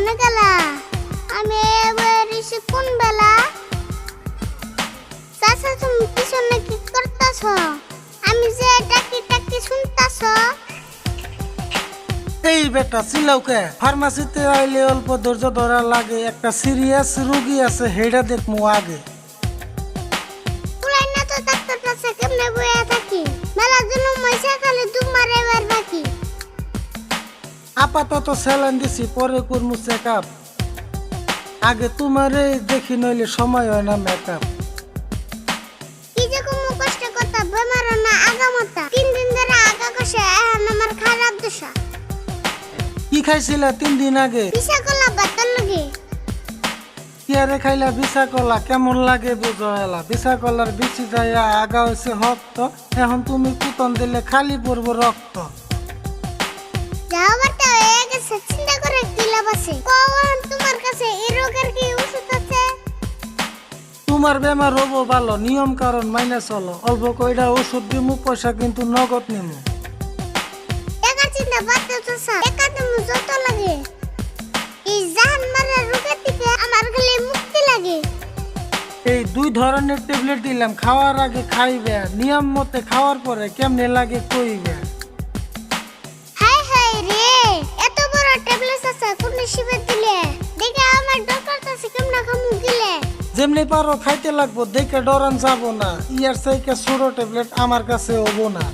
কোনে গেলা? আমি এবার এসে কোন বেলা? চাচা তুমি পিছনে কি করতেছ? আমি যে ডাকি ডাকি শুনতাছ? এই বেটা চিল্লাও কে? ফার্মাসিতে আইলে অল্প ধৈর্য ধরা লাগে, একটা সিরিয়াস রোগী আছে হেডা দেখমু আগে। পুরাই না তো ডাক্তার কাছে কেমনে বইয়া থাকি? মেলা জন্য মইসা খালি তোমার এবার বাকি। আপাতত স্যালাইন দিছি, পরে করমু চেকআপ। আগে তোমারে দেখি নইলে সময় হয় না মেকআপ। কি যে কোন কষ্ট কথা বেমার না আগামতা। 3 দিন ধরে আগা কষে এখন আমার খারাপ দশা। কি খাইছিলা 3 দিন আগে? পিছা কলা বাতার লগে। কি আরে খাইলা বিছা কলা? কেমন লাগে বুঝো এলা? বিছা কলার বিচি যাইয়া আগা হয়েছে হক্ত, এখন তুমি কুতন দিলে খালি পড়বো রক্ত। যাওয়ারটা হয়ে গেছে, চিন্তা করে কি লাভ আছে? কখন তোমার কাছে এই রোগের কি ওষুধ আছে? তোমার বেমার হবো ভালো, নিয়ম কারণ মাইনে চলো। অল্প কইরা ওষুধ দিমু, পয়সা কিন্তু নগদ নিমু। টাকার চিন্তা বাদ দাও চাচা, টাকা তুমি যত লাগে। এই জাহান মারা রোগের থেকে আমার খালি মুক্তি লাগে। এই 2 ধরনের ট্যাবলেট দিলাম, খাওয়ার আগে খাইবে, নিয়ম মতে খাওয়ার পরে কেমনে লাগে কইবে। হাই হাই রে, এত বড় ট্যাবলেট আছে কোন শিবে দিলে? দেখে আমার ডক্টর কাছে কেমনে খামু গিলে? যেমনি পারো খাইতে লাগবো, দেখে ডরান যাবো না। ইয়ার চাইকে ছোট ট্যাবলেট আমার কাছে হবো না।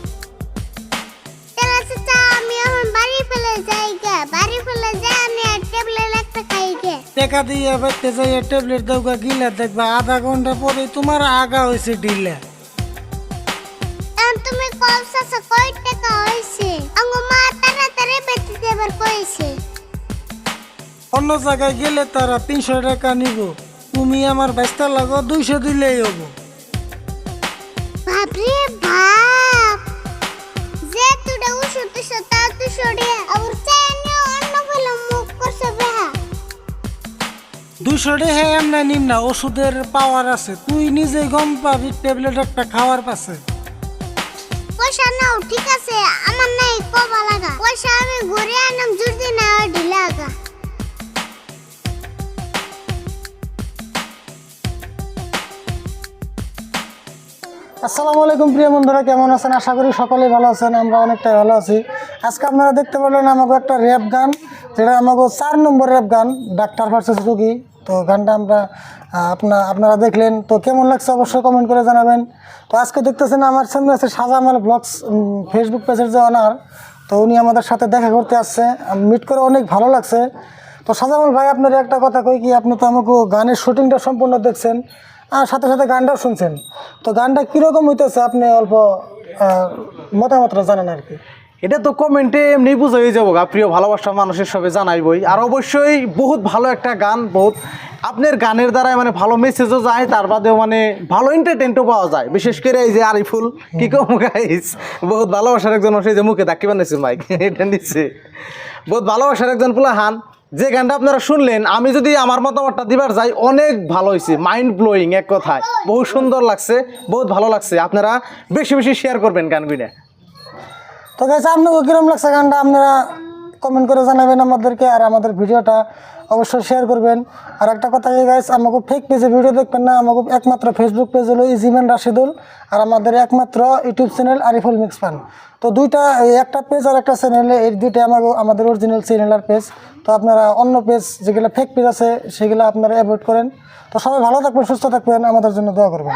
তাহলে চাচা আমি এখন বাড়ি ফেলে যাই গে, বাড়ি ফেলে যাই আমি আর ট্যাবলেট একটা খাই গে। টাকা দিয়ে বাইতে যাইয়া ট্যাবলেট দেওয়া গিলে দেখবা আধা ঘন্টা পরে তোমার আগা হয়েছে ডিলে। এখন তুমি কল চাচা কয় টাকা হইছে? আঙ্গো মা তাড়াতাড়ি বেঁচে দেবার কইছে। অন্য জায়গায় গেলে তারা 300 টাকা নিব, তুমি আমার ব্যস্তা লাগো 200 দিলেই হবো। বাপরে বাপ, যে তুই ওষুধ দিছ তা তুই সরে আর চাইনে অন্য ফেলে মুখ করছে বেহা। 200 টাকা এমনি নিম না, ওষুধের পাওয়ার আছে, তুই নিজে গম পাবি ট্যাবলেট একটা খাওয়ার পাশে। পয়সা নাও ঠিক আছে, আমার নাই কবা লাগা। পয়সা আমি ঘুরে আনাম জুড়দি না ঢিলা আগা। আসসালামু আলাইকুম প্রিয় বন্ধুরা, কেমন আছেন? আশা করি সকলেই ভালো আছেন, আমরা অনেকটাই ভালো আছি। আজকে আপনারা দেখতে পেলেন আমাকে একটা র্যাপ গান, যেটা আমাকে 4 নম্বর র্যাপ গান, ডাক্তার ভার্সেস রোগী। তো গানটা আমরা আপনারা দেখলেন, তো কেমন লাগছে অবশ্যই কমেন্ট করে জানাবেন। তো আজকে দেখতেছেন আমার সামনে আছে শাহজামাল ব্লগস ফেসবুক পেজের যে অনার, তো উনি আমাদের সাথে দেখা করতে আসছে, মিট করে অনেক ভালো লাগছে। তো শাহজামাল ভাই, আপনার একটা কথা কই কি, আপনি তো আমাকে গানের শুটিংটা সম্পূর্ণ দেখছেন আর সাথে সাথে গানটাও শুনছেন, তো গানটা কীরকম হইতেছে আপনি অল্প মতামতটা জানান আর কি। এটা তো কমেন্টে এমনি বুঝা হয়ে যাবো, প্রিয় ভালোবাসা মানুষের সবে জানাইবই। আর অবশ্যই বহুত ভালো একটা গান, বহুত আপনার গানের দ্বারাই মানে ভালো মেসেজও যায়, তার বাদেও মানে ভালো এন্টারটেনও পাওয়া যায়। বিশেষ করে এই যে আরিফুল, কি কম গাইস, বহুত ভালোবাসার একজন সেই যে মুখে দাকি বানাইছে মাইক এটা নিচ্ছে, বহুত ভালোবাসার একজন পুলাহান। যে গানটা আপনারা শুনলেন, আমি যদি আমার মতামতটা দিবার যাই, অনেক ভালো হয়েছে, মাইন্ড ব্লোয়িং এক কথায়, বহুত সুন্দর লাগছে, বহুত ভালো লাগছে। আপনারা বেশি বেশি শেয়ার করবেন গানগুলো। তো গাইস, আপনাকে কীরকম লাগছে গানটা আপনারা কমেন্ট করে জানাবেন আমাদেরকে, আর আমাদের ভিডিওটা অবশ্যই শেয়ার করবেন। আর একটা কথা গাইস, আমাকে ফেক পেজে ভিডিও দেখবেন না, আমাকে একমাত্র ফেসবুক পেজ হলো ইজিম্যান রাশিদুল, আর আমাদের একমাত্র YouTube channel Ariful mix fun. তো দুইটা, একটা পেজ আর একটা চ্যানেলে, এই দুইটা আমাদের অরিজিনাল চ্যানেল আর পেজ। তো আপনারা অন্য পেজ যেগুলো ফেক পেজ আছে সেগুলো আপনারা অ্যাভয়েড করেন। তো সবাই ভালো থাকবেন, সুস্থ থাকবেন, আমাদের জন্য দোয়া করবেন।